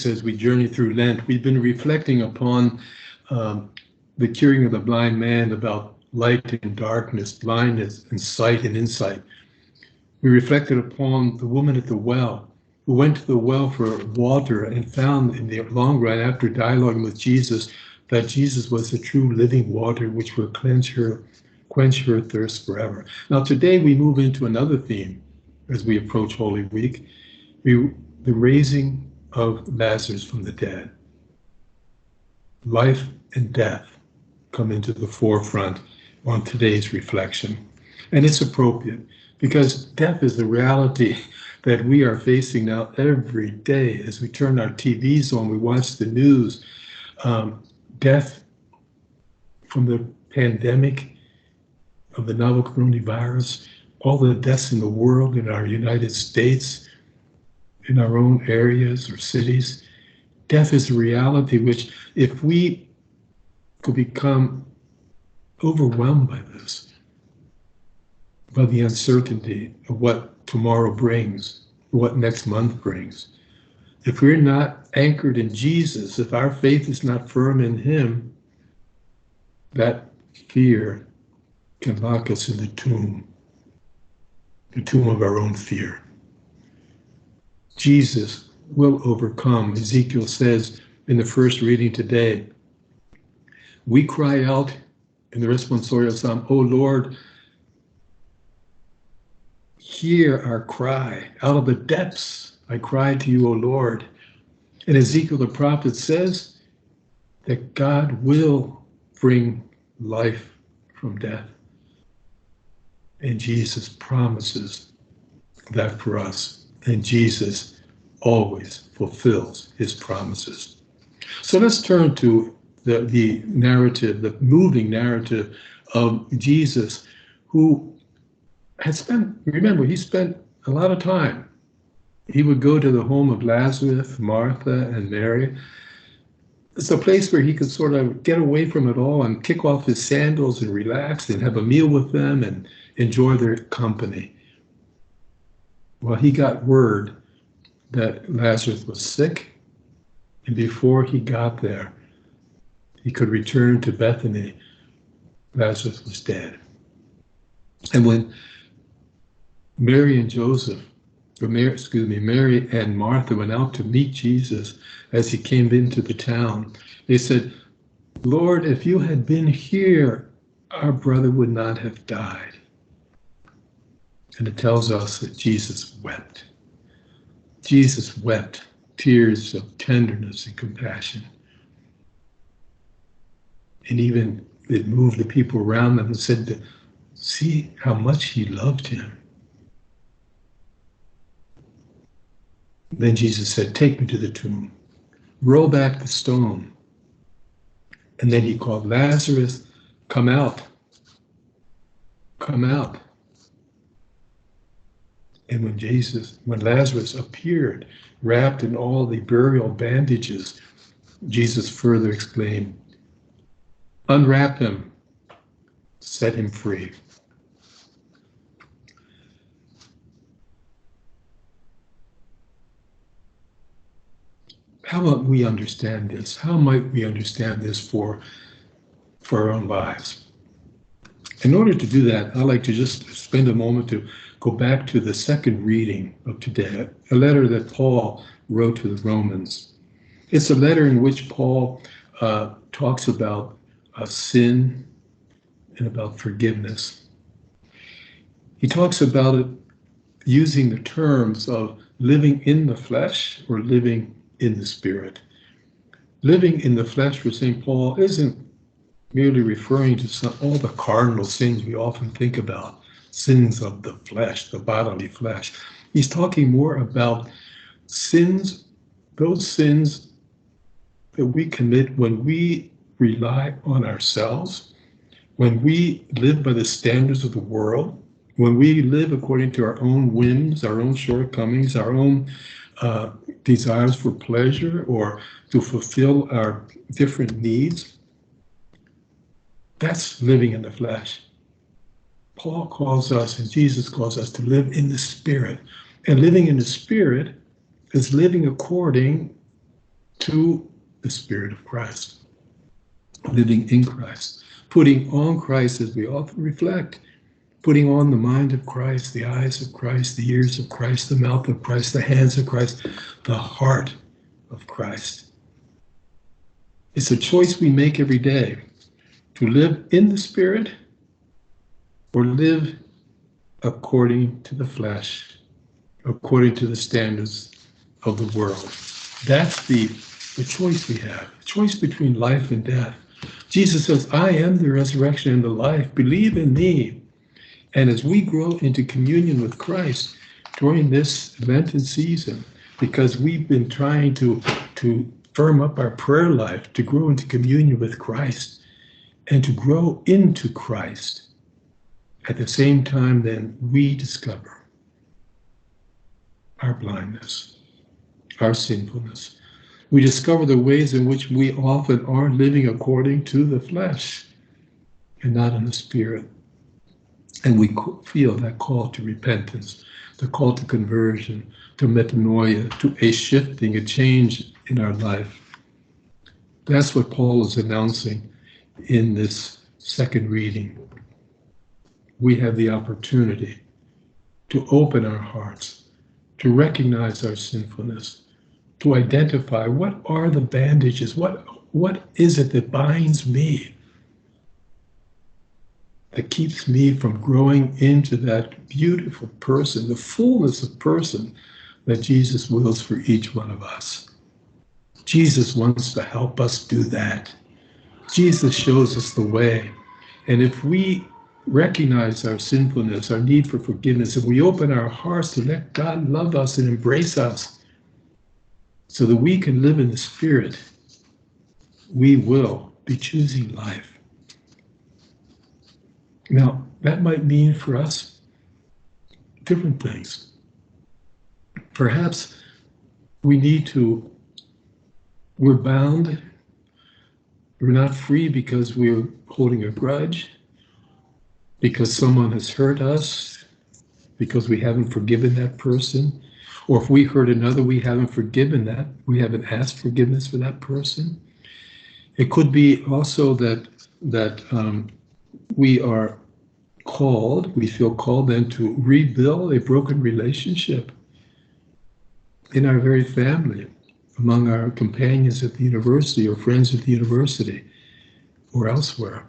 as we journey through Lent. We've been reflecting upon the curing of the blind man, about light and darkness, blindness and sight and insight. We reflected upon the woman at the well, who went to the well for water and found in the long run, after dialoguing with Jesus, that Jesus was the true living water which will quench her thirst forever. Now today we move into another theme as we approach Holy Week, the raising of Lazarus from the dead. Life and death come into the forefront on today's reflection. And it's appropriate because death is the reality that we are facing now every day as we turn our TVs on, we watch the news. Death from the pandemic of the novel coronavirus, all the deaths in the world, in our United States, in our own areas or cities. Death is a reality which, if we could become overwhelmed by this, by the uncertainty of what tomorrow brings, what next month brings, if we're not anchored in Jesus, if our faith is not firm in Him, that fear can lock us in the tomb of our own fear. Jesus will overcome. Ezekiel says in the first reading today, we cry out in the responsorial psalm, "O Lord, hear our cry. Out of the depths I cry to you, O Lord." And Ezekiel the prophet says that God will bring life from death. And Jesus promises that for us. And Jesus always fulfills His promises. So let's turn to the narrative, the moving narrative of Jesus, who had spent, remember, he spent a lot of time. He would go to the home of Lazarus, Martha, and Mary. It's a place where he could sort of get away from it all and kick off his sandals and relax and have a meal with them and enjoy their company. Well, he got word that Lazarus was sick, and before he got there, he could return to Bethany, Lazarus was dead. And when Mary and Mary and Martha went out to meet Jesus as he came into the town, they said, "Lord, if you had been here, our brother would not have died." And it tells us that Jesus wept. Jesus wept tears of tenderness and compassion. And even it moved the people around them and said, "See how much he loved him." Then Jesus said, "Take me to the tomb. Roll back the stone." And then he called, "Lazarus, come out. Come out." And when Lazarus appeared, wrapped in all the burial bandages, Jesus further exclaimed, "Unwrap him, set him free." How might we understand this? How might we understand this for our own lives? In order to do that, I'd like to just spend a moment to go back to the second reading of today, a letter that Paul wrote to the Romans. It's a letter in which Paul talks about sin and about forgiveness. He talks about it using the terms of living in the flesh or living in the Spirit. Living in the flesh for St. Paul isn't merely referring to all the cardinal sins we often think about, sins of the flesh, the bodily flesh. He's talking more about sins, those sins that we commit when we rely on ourselves, when we live by the standards of the world, when we live according to our own whims, our own shortcomings, our own desires for pleasure or to fulfill our different needs. That's living in the flesh. Paul calls us, and Jesus calls us, to live in the Spirit. And living in the Spirit is living according to the Spirit of Christ, living in Christ, putting on Christ as we often reflect, putting on the mind of Christ, the eyes of Christ, the ears of Christ, the mouth of Christ, the hands of Christ, the heart of Christ. It's a choice we make every day to live in the Spirit or live according to the flesh, according to the standards of the world. That's the choice we have, a choice between life and death. Jesus says, I am the resurrection and the life. Believe in me. And as we grow into communion with Christ during this Lenten season, because we've been trying to firm up our prayer life, to grow into communion with Christ, and to grow into Christ, at the same time, then we discover our blindness, our sinfulness. We discover the ways in which we often are living according to the flesh and not in the Spirit. And we feel that call to repentance, the call to conversion, to metanoia, to a shifting, a change in our life. That's what Paul is announcing in this second reading. We have the opportunity to open our hearts, to recognize our sinfulness, to identify what are the bandages, what is it that binds me, that keeps me from growing into that beautiful person, the fullness of person that Jesus wills for each one of us. Jesus wants to help us do that. Jesus shows us the way. And if we recognize our sinfulness, our need for forgiveness, and we open our hearts to let God love us and embrace us so that we can live in the Spirit, we will be choosing life. Now, that might mean for us different things. Perhaps we're bound, we're not free because we're holding a grudge, because someone has hurt us, because we haven't forgiven that person, or if we hurt another, we haven't forgiven that, we haven't asked forgiveness for that person. It could be also that we are called, we feel called then to rebuild a broken relationship in our very family, among our companions at the university or friends at the university or elsewhere.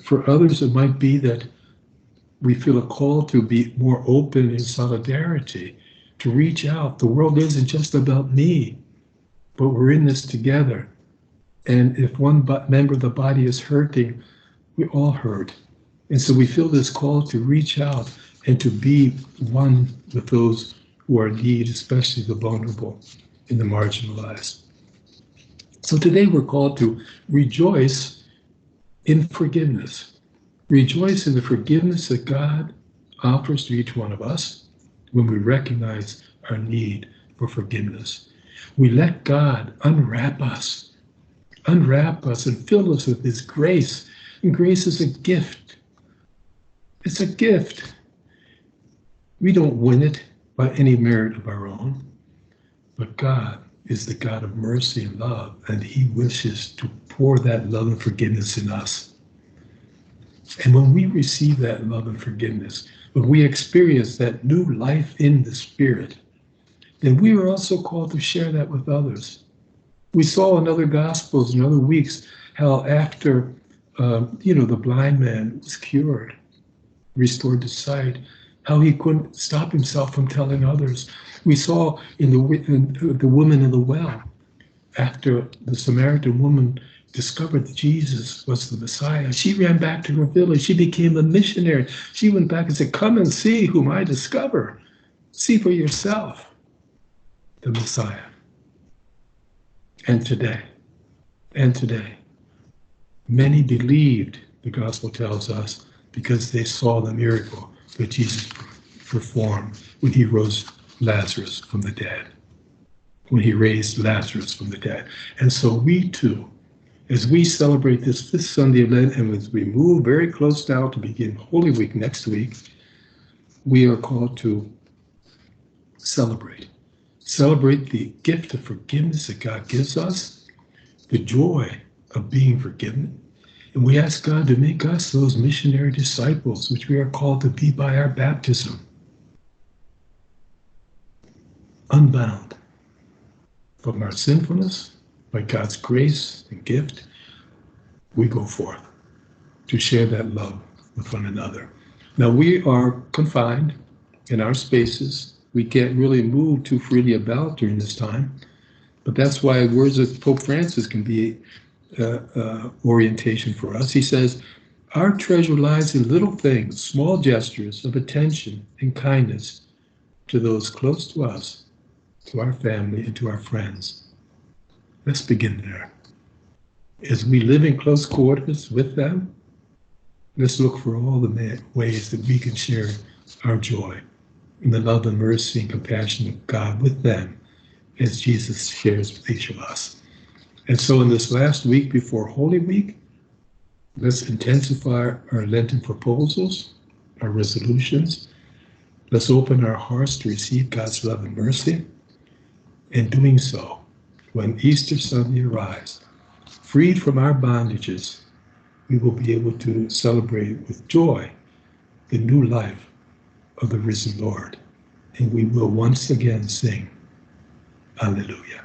For others, it might be that we feel a call to be more open in solidarity, to reach out. The world isn't just about me, but we're in this together. And if one member of the body is hurting, we all hurt. And so we feel this call to reach out and to be one with those who are in need, especially the vulnerable and the marginalized. So today we're called to rejoice in forgiveness. Rejoice in the forgiveness that God offers to each one of us when we recognize our need for forgiveness. We let God unwrap us and fill us with His grace. And grace is a gift. It's a gift. We don't win it by any merit of our own, but God is the God of mercy and love, and He wishes to pour that love and forgiveness in us. And when we receive that love and forgiveness, when we experience that new life in the Spirit, then we are also called to share that with others. We saw in other Gospels and other weeks how after the blind man was cured, restored to sight, how he couldn't stop himself from telling others. We saw in the woman in the well, after the Samaritan woman discovered that Jesus was the Messiah, she ran back to her village. She became a missionary. She went back and said, "Come and see whom I discover. See for yourself the Messiah." And today, many believed, the gospel tells us, because they saw the miracle that Jesus performed when He rose Lazarus from the dead, when He raised Lazarus from the dead. And so we too, as we celebrate this fifth Sunday of Lent, and as we move very close now to begin Holy Week next week, we are called to celebrate celebrate the gift of forgiveness that God gives us, the joy of being forgiven. And we ask God to make us those missionary disciples, which we are called to be by our baptism. Unbound from our sinfulness, by God's grace and gift, we go forth to share that love with one another. Now, we are confined in our spaces. We can't really move too freely about during this time, but that's why words of Pope Francis can be orientation for us. He says, our treasure lies in little things, small gestures of attention and kindness to those close to us, to our family, and to our friends. Let's begin there. As we live in close quarters with them, let's look for all the ways that we can share our joy in the love and mercy and compassion of God with them, as Jesus shares with each of us. And so in this last week before Holy Week, let's intensify our Lenten proposals, our resolutions. Let's open our hearts to receive God's love and mercy. In doing so, when Easter Sunday arrives, freed from our bondages, we will be able to celebrate with joy the new life of the risen Lord. And we will once again sing, Alleluia.